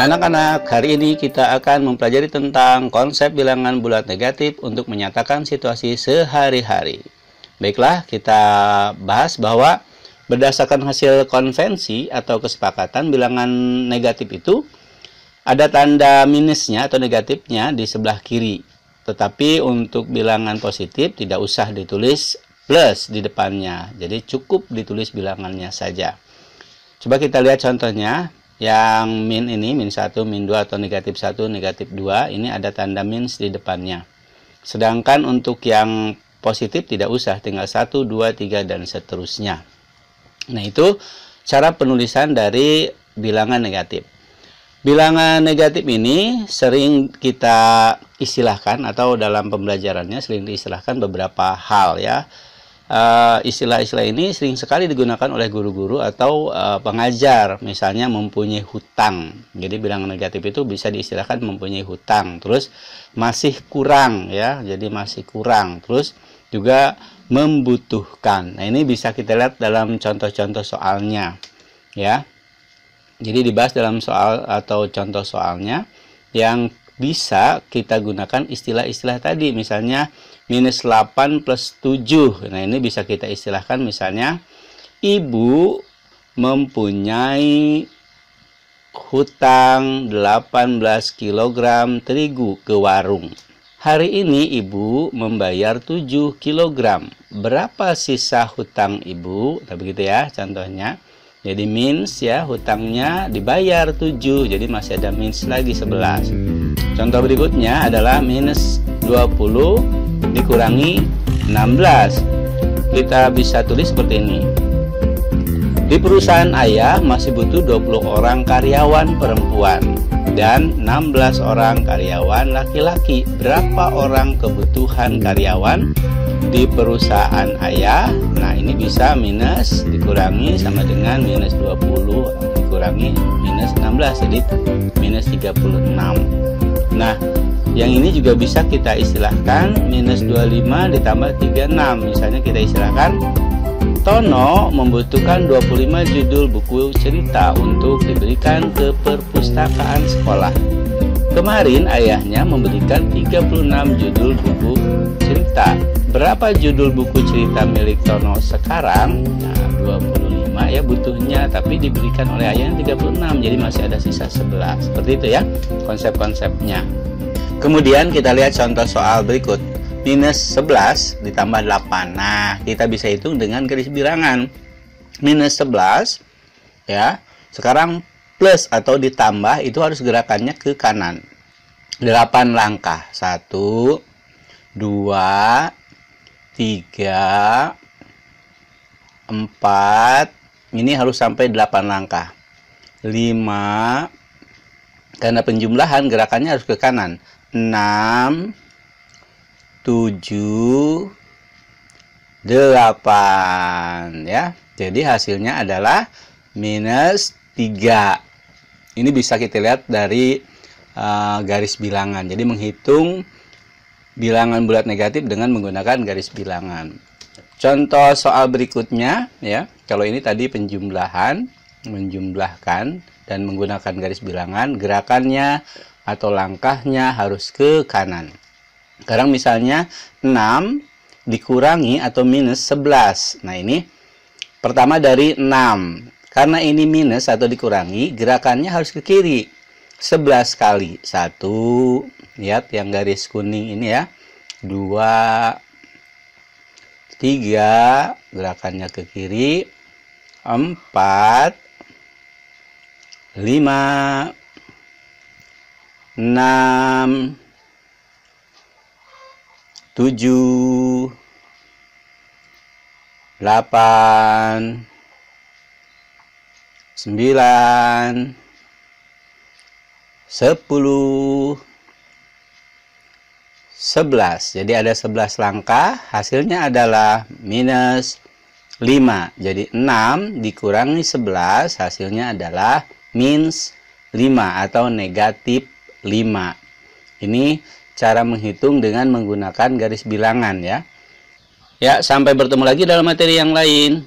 Anak-anak, hari ini kita akan mempelajari tentang konsep bilangan bulat negatif untuk menyatakan situasi sehari-hari. Baiklah, kita bahas bahwa berdasarkan hasil konvensi atau kesepakatan, bilangan negatif itu ada tanda minusnya atau negatifnya di sebelah kiri. Tetapi untuk bilangan positif tidak usah ditulis plus di depannya. Jadi cukup ditulis bilangannya saja. Coba kita lihat contohnya. Yang min ini, min 1, min 2 atau negatif 1, negatif 2, ini ada tanda minus di depannya. Sedangkan untuk yang positif tidak usah, tinggal 1, 2, 3, dan seterusnya. Nah, itu cara penulisan dari bilangan negatif. Bilangan negatif ini sering kita istilahkan atau dalam pembelajarannya sering diistilahkan beberapa hal ya. Istilah-istilah ini sering sekali digunakan oleh guru-guru atau pengajar, misalnya mempunyai hutang. Jadi bilangan negatif itu bisa diistilahkan mempunyai hutang, terus masih kurang ya, jadi masih kurang, terus juga membutuhkan. Nah, ini bisa kita lihat dalam contoh-contoh soalnya ya. Jadi dibahas dalam soal atau contoh soalnya yang bisa kita gunakan istilah-istilah tadi, misalnya minus 8 plus 7. Nah, ini bisa kita istilahkan misalnya, ibu mempunyai hutang 18 kg terigu ke warung. Hari ini ibu membayar 7 kg. Berapa sisa hutang ibu? Nah, begitu ya contohnya. Jadi minus ya, hutangnya dibayar 7, jadi masih ada minus lagi 11. Contoh berikutnya adalah minus 20 dikurangi 16. Kita bisa tulis seperti ini. Di perusahaan ayah masih butuh 20 orang karyawan perempuan dan 16 orang karyawan laki-laki. Berapa orang kebutuhan karyawan di perusahaan ayah? Nah, ini bisa minus dikurangi sama dengan minus 20 dikurangi minus 16, jadi minus 36. Nah, yang ini juga bisa kita istilahkan minus 25 ditambah 36. Misalnya kita istilahkan, Tono membutuhkan 25 judul buku cerita untuk diberikan ke perpustakaan sekolah. Kemarin ayahnya memberikan 36 judul buku cerita. Berapa judul buku cerita milik Tono sekarang? Nah, 25 ya butuhnya, tapi diberikan oleh ayahnya 36, jadi masih ada sisa 11. Seperti itu ya konsep-konsepnya. Kemudian kita lihat contoh soal berikut. Minus 11 ditambah 8. Nah, kita bisa hitung dengan garis bilangan. Minus 11 ya. Sekarang plus atau ditambah itu harus gerakannya ke kanan. 8 langkah. 1 2 3 4. Ini harus sampai 8 langkah. 5. Karena penjumlahan gerakannya harus ke kanan. 6 7 8 ya. Jadi hasilnya adalah minus 3. Ini bisa kita lihat dari garis bilangan. Jadi menghitung bilangan bulat negatif dengan menggunakan garis bilangan. Contoh soal berikutnya ya. Kalau ini tadi penjumlahan, menjumlahkan dan menggunakan garis bilangan, gerakannya atau langkahnya harus ke kanan. Sekarang misalnya 6 dikurangi atau minus 11. Nah, ini pertama dari 6. Karena ini minus atau dikurangi, gerakannya harus ke kiri. 11 kali. 1, lihat yang garis kuning ini ya. 2, 3, gerakannya ke kiri. 4, 5, 6, 7, 8, 9, 10, 11. Jadi ada 11 langkah, hasilnya adalah minus 5. Jadi 6 dikurangi 11, hasilnya adalah minus 5 atau negatif 5. Ini cara menghitung dengan menggunakan garis bilangan ya. Ya, sampai bertemu lagi dalam materi yang lain.